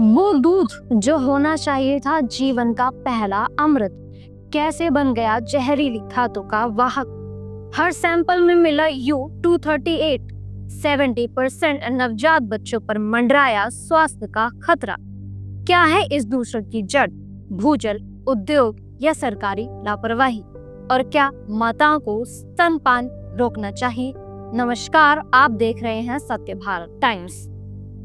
वो दूध जो होना चाहिए था जीवन का पहला अमृत कैसे बन गया जहरीली धातु का वाहक। हर सैंपल में मिला U-238। 70% नवजात बच्चों पर मंडराया स्वास्थ्य का खतरा। क्या है इस दूषण की जड़? भूजल, उद्योग या सरकारी लापरवाही? और क्या माताओं को स्तनपान रोकना चाहिए? नमस्कार, आप देख रहे हैं सत्य भारत टाइम्स।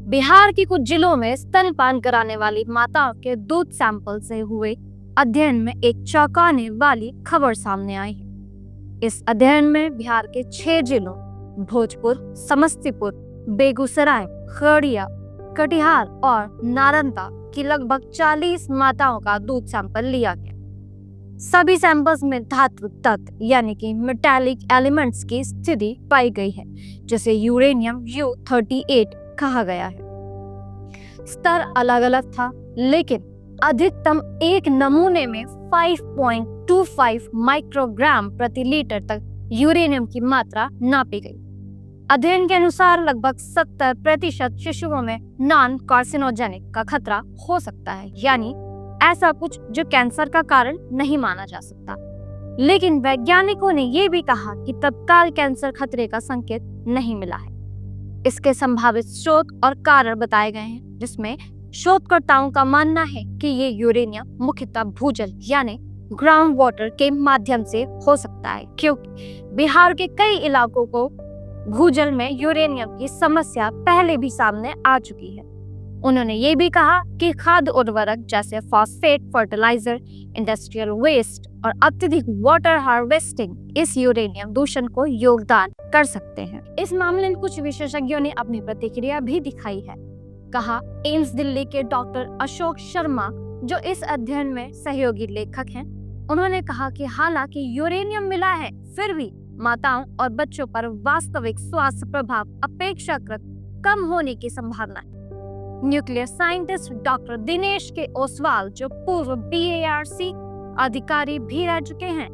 बिहार की कुछ जिलों में स्तनपान कराने वाली माताओं के दूध सैंपल से हुए अध्ययन में एक चौंकाने वाली खबर सामने आई है। इस अध्ययन में बिहार के 6 जिलों भोजपुर, समस्तीपुर, बेगूसराय, खगड़िया, कटिहार और नालंदा की लगभग 40 माताओं का दूध सैंपल लिया गया। सभी सैंपल्स में धातु तत्व यानी कि मेटालिक एलिमेंट्स की स्थिति पाई गई है, जिसे यूरेनियम U-38 कहा गया है। स्तर अलग अलग था, लेकिन अधिकतम एक नमूने में 5.25 माइक्रोग्राम प्रति लीटर तक यूरेनियम की मात्रा नापी गई। अध्ययन के अनुसार लगभग 70% शिशुओं में नॉन कार्सिनोजेनिक का खतरा हो सकता है, यानी ऐसा कुछ जो कैंसर का कारण नहीं माना जा सकता। लेकिन वैज्ञानिकों ने यह भी कहा कि तत्काल कैंसर खतरे का संकेत नहीं मिला है। इसके संभावित स्रोत और कारण बताए गए हैं, जिसमें शोधकर्ताओं का मानना है कि ये यूरेनियम मुख्यतः भूजल यानी ग्राउंड वाटर के माध्यम से हो सकता है, क्योंकि बिहार के कई इलाकों को भूजल में यूरेनियम की समस्या पहले भी सामने आ चुकी है। उन्होंने ये भी कहा कि खाद्य उर्वरक जैसे फॉस्फेट फर्टिलाइजर, इंडस्ट्रियल वेस्ट और अत्यधिक वाटर हार्वेस्टिंग इस यूरेनियम दूषण को योगदान कर सकते हैं। इस मामले में कुछ विशेषज्ञों ने अपनी प्रतिक्रिया भी दिखाई है। कहा, एम्स दिल्ली के डॉक्टर अशोक शर्मा, जो इस अध्ययन में सहयोगी लेखक हैं, उन्होंने कहा कि हालांकि यूरेनियम मिला है, फिर भी माताओं और बच्चों पर वास्तविक स्वास्थ्य प्रभाव अपेक्षाकृत कम होने की संभावना है। न्यूक्लियर साइंटिस्ट डॉक्टर दिनेश के ओसवाल, जो पूर्व BARC अधिकारी भी रह चुके हैं,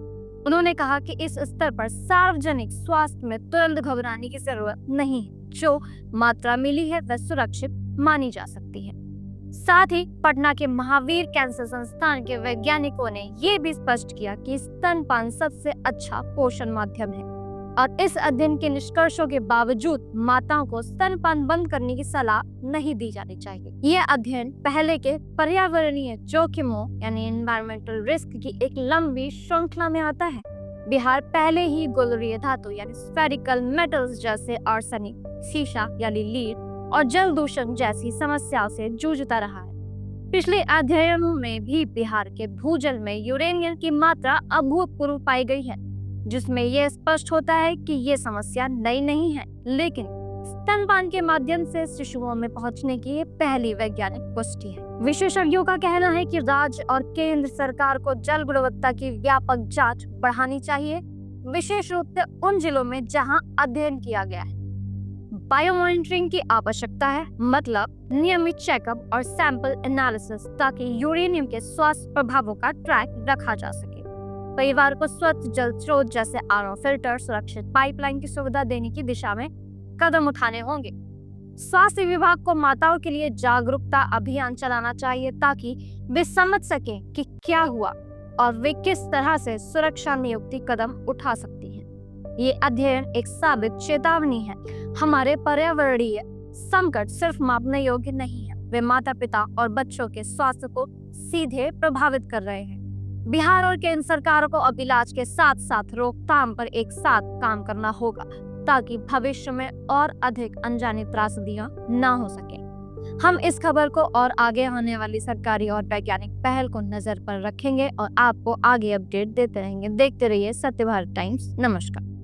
उन्होंने कहा कि इस स्तर पर सार्वजनिक स्वास्थ्य में तुरंत घबराने की जरूरत नहीं है। जो मात्रा मिली है वह सुरक्षित मानी जा सकती है। साथ ही पटना के महावीर कैंसर संस्थान के वैज्ञानिकों ने यह भी स्पष्ट किया कि स्तनपान सबसे अच्छा पोषण माध्यम है और इस अध्ययन के निष्कर्षों के बावजूद माताओं को स्तनपान बंद करने की सलाह नहीं दी जानी चाहिए। यह अध्ययन पहले के पर्यावरणीय जोखिमों यानी एनवायरमेंटल रिस्क की एक लंबी श्रृंखला में आता है। बिहार पहले ही गोलरीय धातु यानी स्फेरिकल मेटल्स जैसे आर्सेनिक, शीशा यानी लीड और जल दूषण जैसी समस्याओं से जूझता रहा है। पिछले अध्ययनों में भी बिहार के भूजल में यूरेनियम की मात्रा अभूतपूर्व पाई गई है, जिसमें यह स्पष्ट होता है कि ये समस्या नई नहीं है, लेकिन स्तनपान के माध्यम से शिशुओं में पहुंचने की ये पहली वैज्ञानिक पुष्टि है। विशेषज्ञों का कहना है कि राज्य और केंद्र सरकार को जल गुणवत्ता की व्यापक जांच बढ़ानी चाहिए, विशेष रूप से उन जिलों में जहां अध्ययन किया गया है। बायोमॉनिटरिंग की आवश्यकता है, मतलब नियमित चेकअप और सैंपल एनालिसिस, ताकि यूरेनियम के स्वास्थ्य प्रभावों का ट्रैक रखा जा सके। परिवार को स्वच्छ जल स्रोत जैसे RO फिल्टर, सुरक्षित पाइपलाइन की सुविधा देने की दिशा में कदम उठाने होंगे। स्वास्थ्य विभाग को माताओं के लिए जागरूकता अभियान चलाना चाहिए, ताकि वे समझ सकें कि क्या हुआ और वे किस तरह से सुरक्षा नियुक्ति कदम उठा सकती हैं। ये अध्ययन एक साबित चेतावनी है। हमारे पर्यावरणीय संकट सिर्फ मापने योग्य नहीं है, वे माता पिता और बच्चों के स्वास्थ्य को सीधे प्रभावित कर रहे हैं। बिहार और केंद्र सरकारों को अब इलाज के साथ साथ रोकथाम पर एक साथ काम करना होगा, ताकि भविष्य में और अधिक अनजानी त्रासदियां न हो सके। हम इस खबर को और आगे आने वाली सरकारी और वैज्ञानिक पहल को नजर पर रखेंगे और आपको आगे अपडेट देते रहेंगे। देखते रहिए सत्य भारत टाइम्स। नमस्कार।